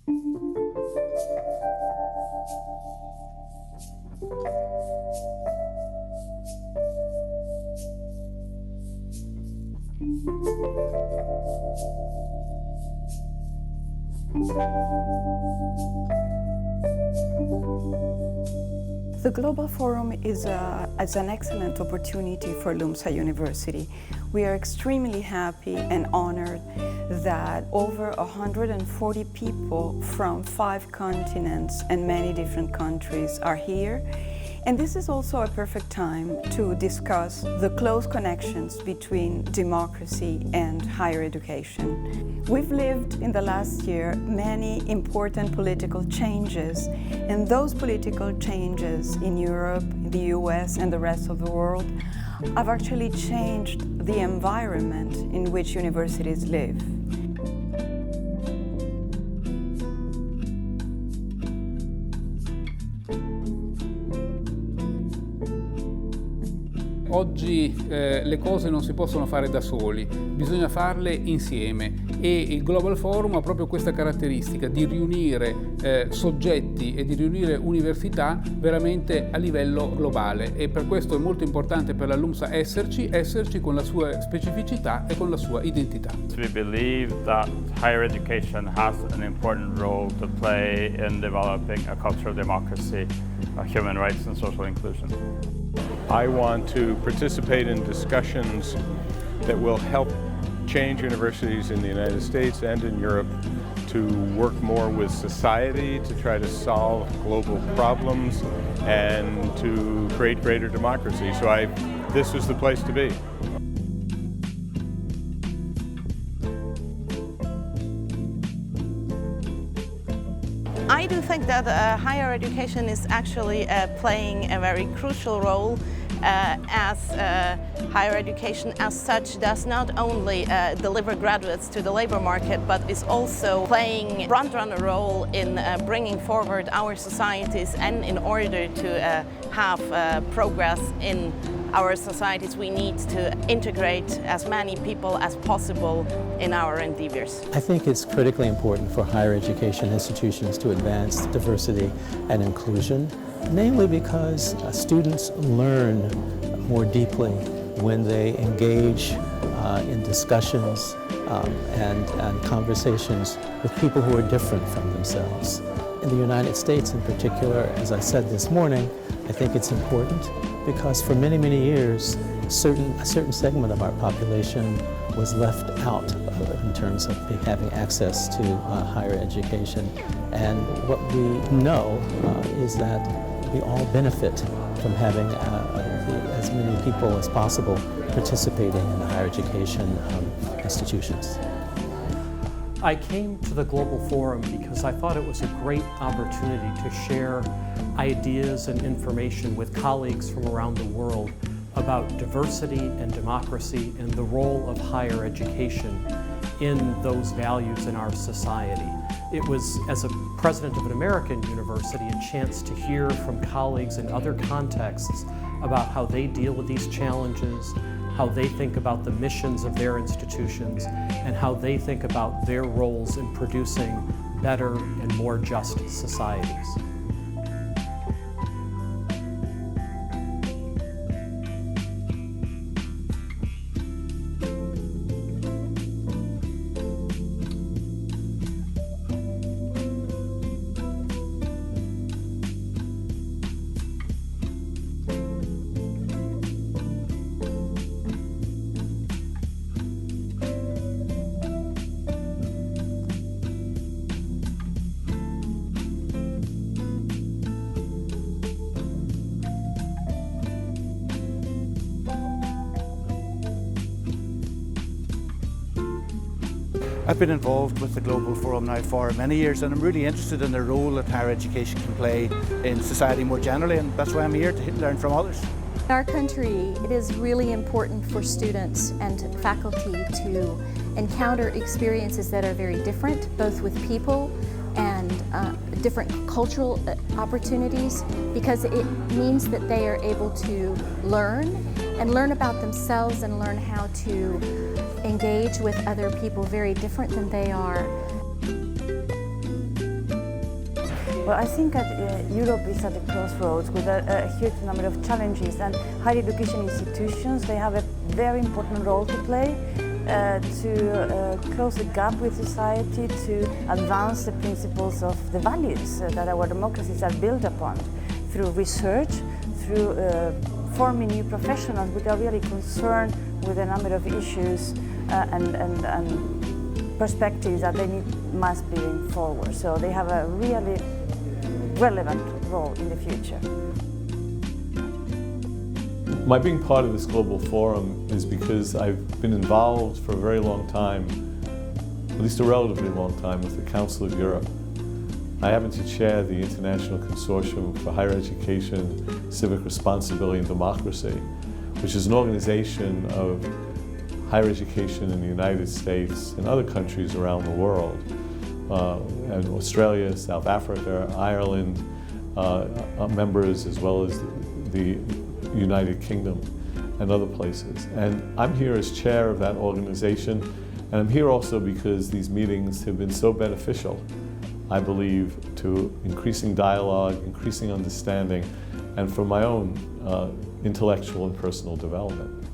The Global Forum is an excellent opportunity for Lumsa University. We are extremely happy and honored that over 140 people from 5 continents and many different countries are here. And this is also a perfect time to discuss the close connections between democracy and higher education. We've lived in the last year many important political changes, and those political changes in Europe, in the US, and the rest of the world have actually changed the environment in which universities live. Oggi le cose non si possono fare da soli, bisogna farle insieme e il Global Forum ha proprio questa caratteristica di riunire soggetti e di riunire università veramente a livello globale e per questo è molto importante per la Lumsa esserci con la sua specificità e con la sua identità. We believe that higher education has an important role to play in developing a culture of democracy, human rights and social inclusion. I want to participate in discussions that will help change universities in the United States and in Europe to work more with society, to try to solve global problems, and to create greater democracy. So this was the place to be. I do think that higher education is actually playing a very crucial role as higher education as such does not only deliver graduates to the labor market, but is also playing a front-runner role in bringing forward our societies, and in order to have progress in our societies, we need to integrate as many people as possible in our endeavors. I think it's critically important for higher education institutions to advance diversity and inclusion, namely because students learn more deeply when they engage in discussions and conversations with people who are different from themselves. In the United States in particular, as I said this morning, I think it's important because for many, many years, a certain segment of our population was left out in terms of having access to higher education. And what we know is that we all benefit from having as many people as possible participating in higher education institutions. I came to the Global Forum because I thought it was a great opportunity to share ideas and information with colleagues from around the world about diversity and democracy and the role of higher education in those values in our society. It was, as a president of an American university, a chance to hear from colleagues in other contexts about how they deal with these challenges, how they think about the missions of their institutions, and how they think about their roles in producing better and more just societies. I've been involved with the Global Forum now for many years, and I'm really interested in the role that higher education can play in society more generally, and that's why I'm here to learn from others. In our country, it is really important for students and faculty to encounter experiences that are very different, both with people and different cultural opportunities, because it means that they are able to learn about themselves and learn how to engage with other people very different than they are. Well, I think that Europe is at a crossroads with a huge number of challenges, and higher education institutions, they have a very important role to play to close the gap with society, to advance the principles of the values that our democracies are built upon through research, through forming new professionals which are really concerned with a number of issues and perspectives that they must bring forward. So they have a really relevant role in the future. My being part of this global forum is because I've been involved for a very long time, at least a relatively long time, with the Council of Europe. I happen to chair the International Consortium for Higher Education, Civic Responsibility and Democracy, which is an organization of higher education in the United States and other countries around the world, and Australia, South Africa, Ireland, members, as well as the United Kingdom and other places. And I'm here as chair of that organization, and I'm here also because these meetings have been so beneficial, I believe, to increasing dialogue, increasing understanding, and for my own intellectual and personal development.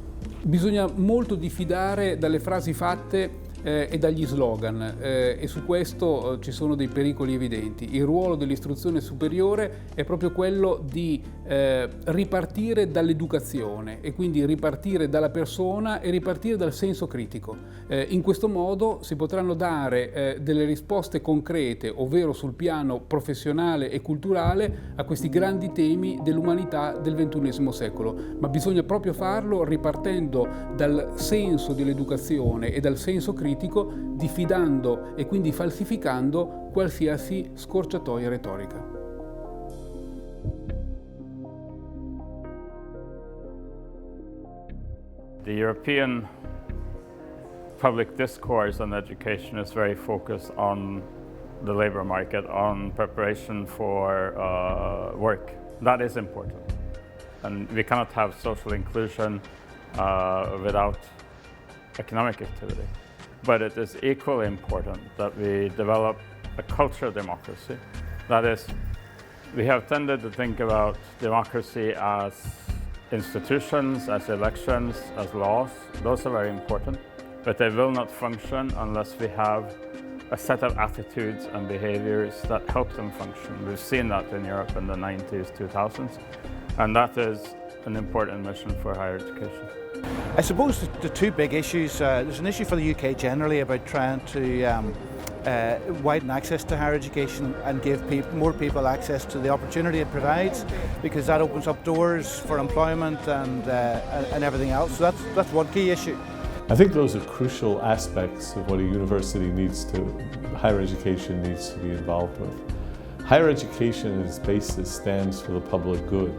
Bisogna molto diffidare dalle frasi fatte e dagli slogan e su questo ci sono dei pericoli evidenti. Il ruolo dell'istruzione superiore è proprio quello di ripartire dall'educazione e quindi ripartire dalla persona e ripartire dal senso critico. In questo modo si potranno dare delle risposte concrete, ovvero sul piano professionale e culturale, a questi grandi temi dell'umanità del XXI secolo. Ma bisogna proprio farlo ripartendo dal senso dell'educazione e dal senso critico, diffidando e quindi falsificando qualsiasi scorciatoia retorica. The European public discourse on education is very focused on the labor market, on preparation for work. That is important. And we cannot have social inclusion without economic activity. But it is equally important that we develop a culture of democracy. That is, we have tended to think about democracy as institutions, as elections, as laws. Those are very important, but they will not function unless we have a set of attitudes and behaviors that help them function. We've seen that in Europe in the 90s, 2000s, and that is an important mission for higher education. I suppose the two big issues, there's an issue for the UK generally about trying to widen access to higher education and give more people access to the opportunity it provides, because that opens up doors for employment and everything else. So that's one key issue. I think those are crucial aspects of what a university higher education needs to be involved with. Higher education at its basis stands for the public good.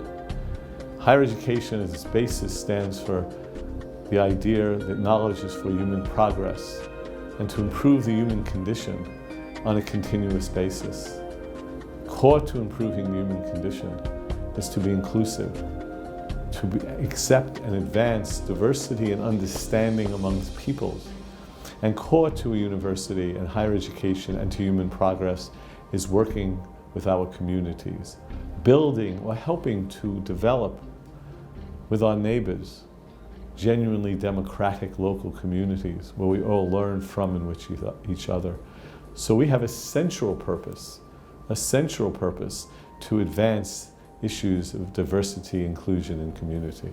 Higher education at its basis stands for the idea that knowledge is for human progress and to improve the human condition on a continuous basis. Core to improving the human condition is to be inclusive, to accept and advance diversity and understanding amongst peoples. And core to a university and higher education and to human progress is working with our communities, building or helping to develop with our neighbors genuinely democratic local communities where we all learn from and with each other. So we have a central purpose to advance issues of diversity, inclusion, and community.